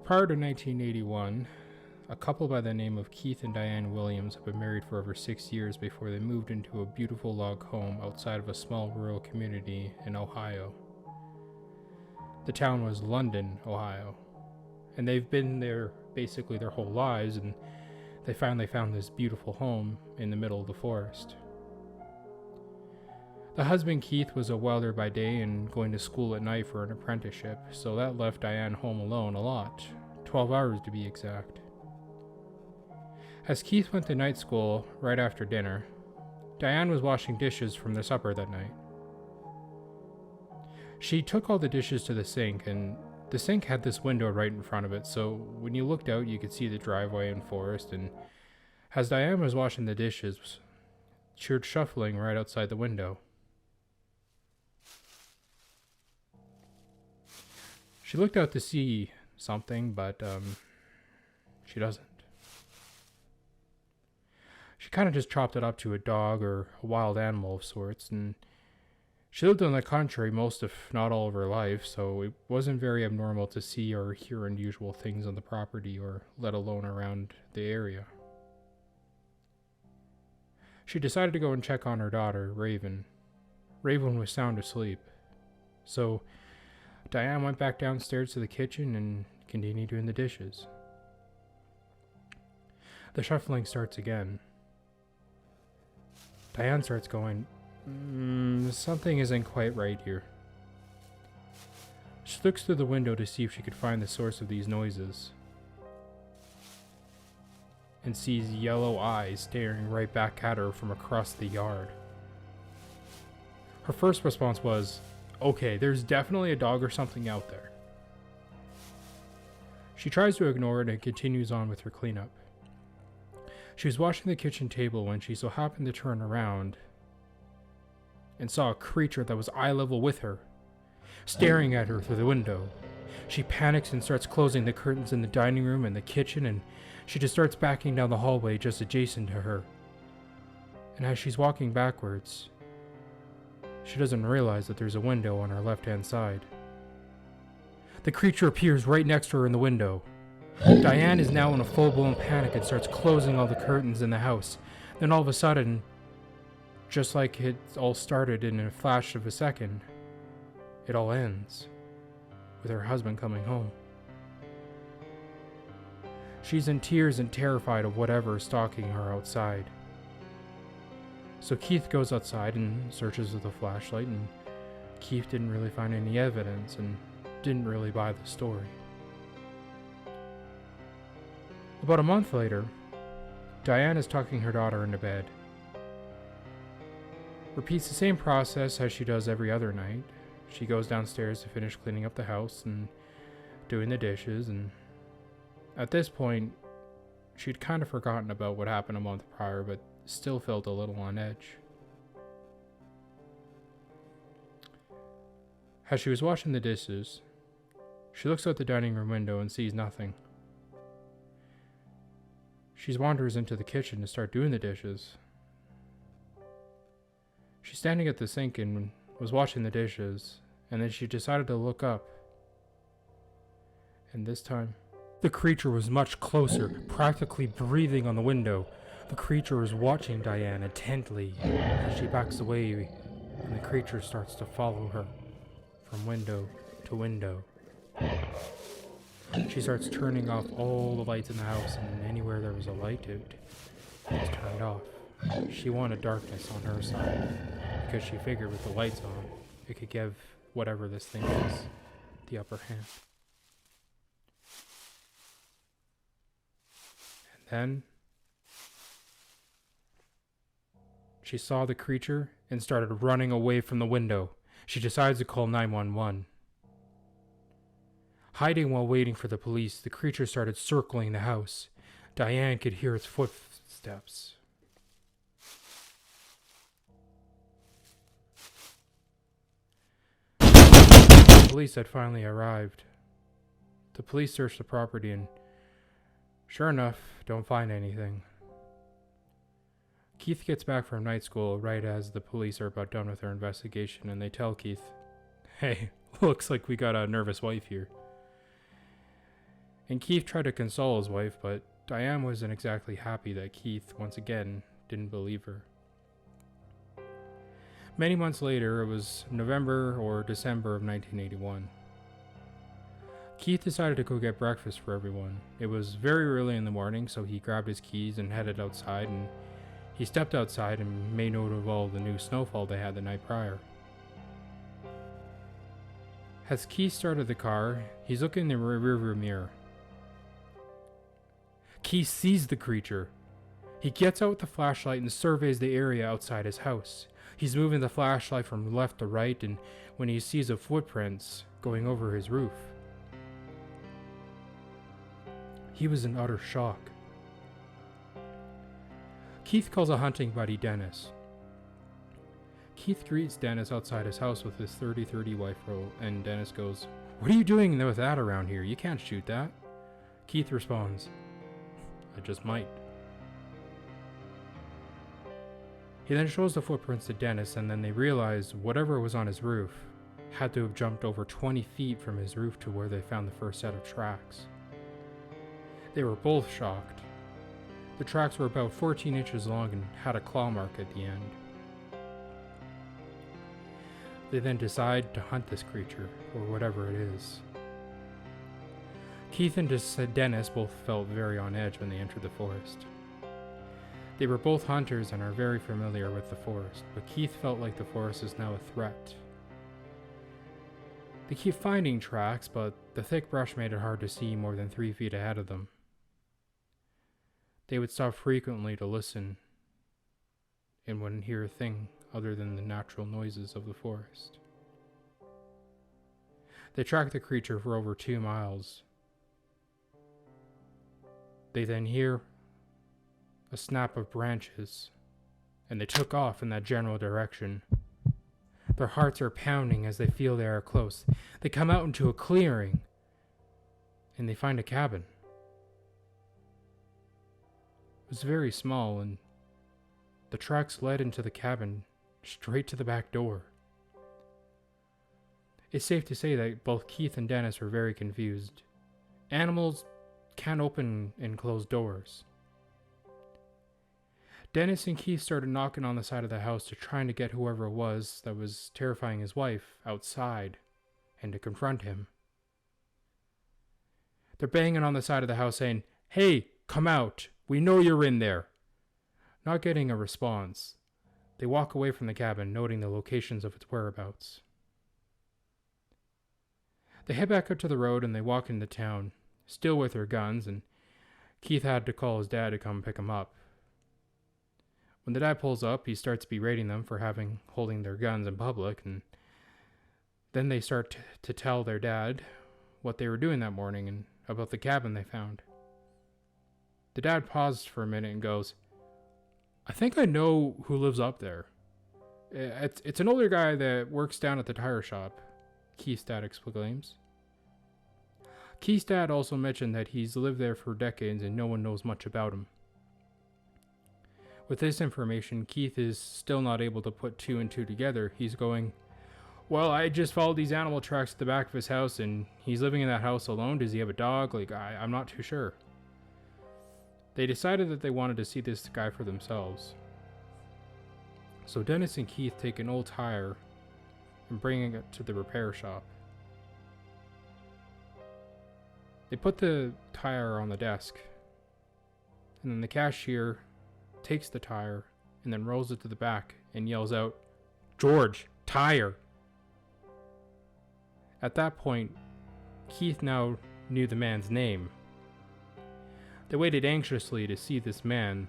Prior to 1981, a couple by the name of Keith and Diane Williams had been married for over 6 years before they moved into a beautiful log home outside of a small rural community in Ohio. The town was London, Ohio, and they've been there basically their whole lives, and they finally found this beautiful home in the middle of the forest. The husband, Keith, was a welder by day and going to school at night for an apprenticeship, so that left Diane home alone a lot, 12 hours to be exact. As Keith went to night school right after dinner, Diane was washing dishes from their supper that night. She took all the dishes to the sink, and the sink had this window right in front of it, so when you looked out you could see the driveway and forest, and as Diane was washing the dishes, she heard shuffling right outside the window. She looked out to see something, but she doesn't. She kind of just chopped it up to a dog or a wild animal of sorts, and she lived on the country most, if not all, of her life, so it wasn't very abnormal to see or hear unusual things on the property, or let alone around the area. She decided to go and check on her daughter, Raven. Raven was sound asleep, so Diane went back downstairs to the kitchen and continued doing the dishes. The shuffling starts again. Diane starts going, something isn't quite right here. She looks through the window to see if she could find the source of these noises, and sees yellow eyes staring right back at her from across the yard. Her first response was, okay, there's definitely a dog or something out there. She tries to ignore it and continues on with her cleanup. She was washing the kitchen table when she so happened to turn around and saw a creature that was eye level with her, staring at her through the window. She panics and starts closing the curtains in the dining room and the kitchen, and she just starts backing down the hallway just adjacent to her. And as she's walking backwards, she doesn't realize that there's a window on her left-hand side. The creature appears right next to her in the window. Diane is now in a full-blown panic and starts closing all the curtains in the house. Then all of a sudden, just like it all started in a flash of a second, it all ends with her husband coming home. She's in tears and terrified of whatever is stalking her outside. So Keith goes outside and searches with a flashlight, and Keith didn't really find any evidence and didn't really buy the story. About a month later, Diane is tucking her daughter into bed. Repeats the same process as she does every other night. She goes downstairs to finish cleaning up the house and doing the dishes, and at this point, she'd kind of forgotten about what happened a month prior, but still felt a little on edge. As she was washing the dishes, she looks out the dining room window and sees nothing. She wanders into the kitchen to start doing the dishes. She's standing at the sink and was washing the dishes, and then she decided to look up. And this time, the creature was much closer, practically breathing on the window. The creature is watching Diane intently as she backs away, and the creature starts to follow her from window to window. She starts turning off all the lights in the house, and anywhere there was a light, it was turned off. She wanted darkness on her side, because she figured with the lights on, it could give whatever this thing is the upper hand. And then she saw the creature and started running away from the window. She decides to call 911. Hiding while waiting for the police, the creature started circling the house. Diane could hear its footsteps. The police had finally arrived. The police searched the property and, sure enough, don't find anything. Keith gets back from night school right as the police are about done with their investigation, and they tell Keith, "Hey, looks like we got a nervous wife here." And Keith tried to console his wife, but Diane wasn't exactly happy that Keith, once again, didn't believe her. Many months later, it was November or December of 1981. Keith decided to go get breakfast for everyone. It was very early in the morning, so he grabbed his keys and headed outside, and he stepped outside and made note of all the new snowfall they had the night prior. As Keith started the car, he's looking in the rearview mirror. Keith sees the creature. He gets out the flashlight and surveys the area outside his house. He's moving the flashlight from left to right, and when he sees the footprints going over his roof, he was in utter shock. Keith calls a hunting buddy, Dennis. Keith greets Dennis outside his house with his 30-30 rifle, and Dennis goes, "What are you doing with that around here? You can't shoot that." Keith responds, "I just might." He then shows the footprints to Dennis, and then they realize whatever was on his roof had to have jumped over 20 feet from his roof to where they found the first set of tracks. They were both shocked. The tracks were about 14 inches long and had a claw mark at the end. They then decide to hunt this creature, or whatever it is. Keith and Dennis both felt very on edge when they entered the forest. They were both hunters and are very familiar with the forest, but Keith felt like the forest is now a threat. They keep finding tracks, but the thick brush made it hard to see more than 3 feet ahead of them. They would stop frequently to listen and wouldn't hear a thing other than the natural noises of the forest. They tracked the creature for over 2 miles. They then hear a snap of branches, and they took off in that general direction. Their hearts are pounding as they feel they are close. They come out into a clearing, and they find a cabin. It was very small, and the tracks led into the cabin straight to the back door. It's safe to say that both Keith and Dennis were very confused. Animals can't open and close doors. Dennis and Keith started knocking on the side of the house to try to get whoever it was that was terrifying his wife outside and to confront him. They're banging on the side of the house saying, "Hey, come out. We know you're in there." Not getting a response, they walk away from the cabin, noting the locations of its whereabouts. They head back up to the road and they walk into town, still with their guns, and Keith had to call his dad to come pick him up. When the dad pulls up, he starts berating them for holding their guns in public, and then they start to tell their dad what they were doing that morning and about the cabin they found. The dad paused for a minute and goes, "I think I know who lives up there. It's an older guy that works down at the tire shop," Keith's dad exclaims. Keith's dad also mentioned that he's lived there for decades and no one knows much about him. With this information, Keith is still not able to put 2 and 2 together. He's going, "Well, I just followed these animal tracks to the back of his house, and he's living in that house alone. Does he have a dog? I'm not too sure." They decided that they wanted to see this guy for themselves. So Dennis and Keith take an old tire and bring it to the repair shop. They put the tire on the desk, and then the cashier takes the tire and then rolls it to the back and yells out, "George, tire!" At that point, Keith now knew the man's name. They waited anxiously to see this man.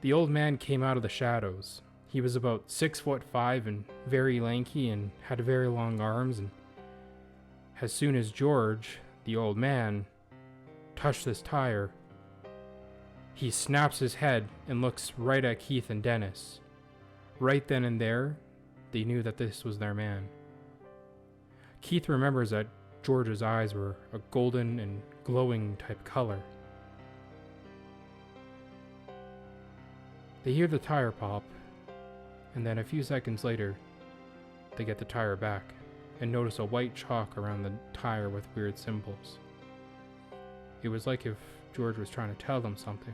The old man came out of the shadows. He was about 6'5" and very lanky and had very long arms, and as soon as George, the old man, touched this tire, he snaps his head and looks right at Keith and Dennis. Right then and there, they knew that this was their man. Keith remembers that George's eyes were a golden and glowing type color. They hear the tire pop, and then a few seconds later, they get the tire back, and noticed a white chalk around the tire with weird symbols. It was like if George was trying to tell them something.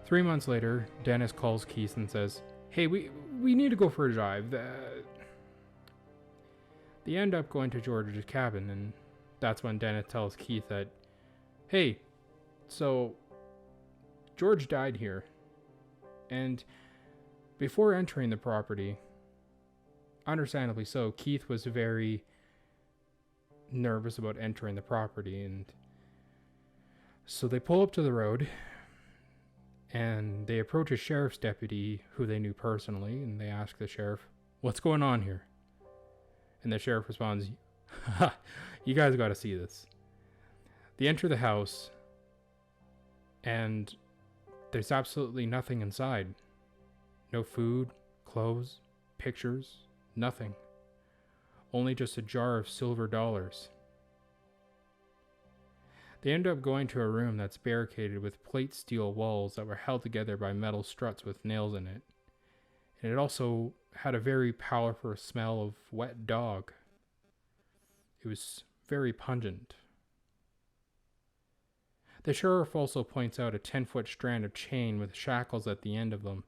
3 months later, Dennis calls Keith and says, "Hey, we need to go for a drive." They end up going to George's cabin, and that's when Dennis tells Keith that, "Hey, so George died here." And before entering the property, understandably so, Keith was very nervous about entering the property, and so they pull up to the road and they approach a sheriff's deputy who they knew personally, and they ask the sheriff, "What's going on here?" And the sheriff responds, "Ha, you guys got to see this." They enter the house and there's absolutely nothing inside. No food, clothes, pictures, nothing. Only just a jar of silver dollars. They end up going to a room that's barricaded with plate steel walls that were held together by metal struts with nails in it. And it also had a very powerful smell of wet dog. It was very pungent. The sheriff also points out a 10-foot strand of chain with shackles at the end of them.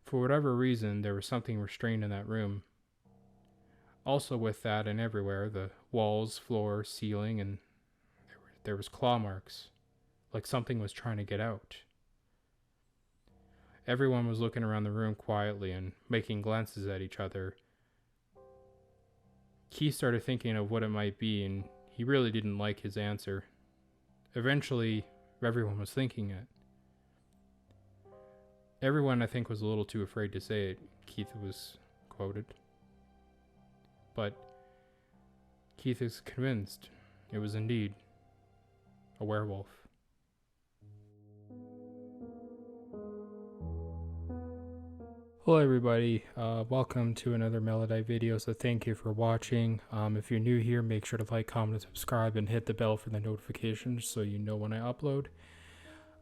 For whatever reason, there was something restrained in that room. Also with that and everywhere, the walls, floor, ceiling, and there was claw marks, like something was trying to get out. Everyone was looking around the room quietly and making glances at each other. Keith started thinking of what it might be, and he really didn't like his answer. Eventually, everyone was thinking it. Everyone, I think, was a little too afraid to say it, Keith was quoted. But Keith is convinced it was indeed a werewolf. Hello everybody, welcome to another Melody video, so thank you for watching. If you're new here, make sure to like, comment, and subscribe, and hit the bell for the notifications so you know when I upload.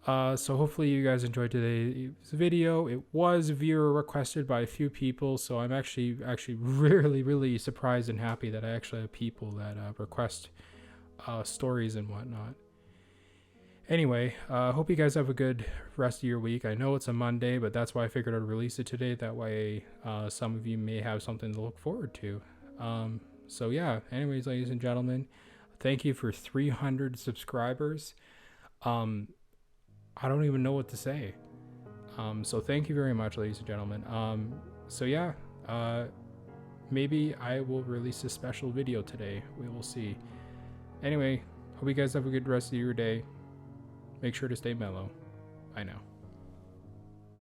So hopefully you guys enjoyed today's video. It was viewer requested by a few people, so I'm actually really surprised and happy that I actually have people that request stories and whatnot. Anyway, hope you guys have a good rest of your week. I know it's a Monday, but that's why I figured I'd release it today. That way, some of you may have something to look forward to. So yeah, anyways, ladies and gentlemen, thank you for 300 subscribers. I don't even know what to say. So thank you very much, ladies and gentlemen. So yeah, maybe I will release a special video today. We will see. Anyway, hope you guys have a good rest of your day. Make sure to stay mellow. Bye now.